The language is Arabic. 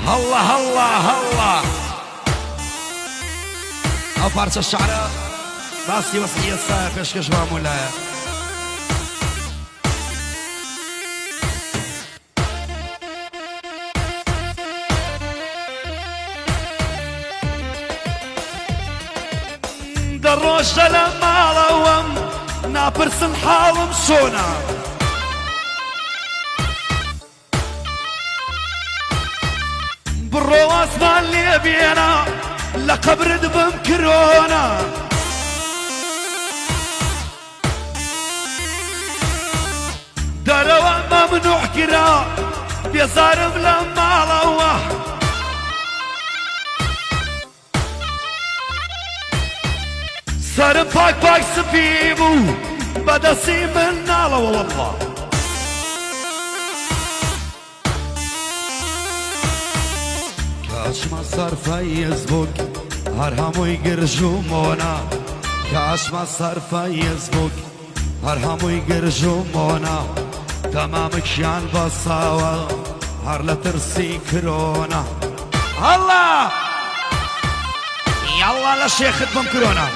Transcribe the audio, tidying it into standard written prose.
هلا هلا هلا او پارچە شعرە باسی وەستی ئێستا پێشکەش مامولایە دەڕۆژە لە ماڵەوەم ناپرسن حاڵم چۆنە بڕۆ ئاسمان لێ بێنە لە قەبرت بم کرۆنە دەرەوە مەمنوع کرا بێزارم لە ماڵەوە سرم پاک پاک سپی بوو بەدەستی من ناڵەوە وەڵڵا کاچمە سەر فەیسبووک هەر هەمووی گرژ و مۆنا کاچمە سەر فەیسبووک هەر هەمووی گرژ و مۆنا تەمامکیان بەساوە هەر لە ترسی کرۆنە هەڵا یاڵا لە شێخت بم کرۆنە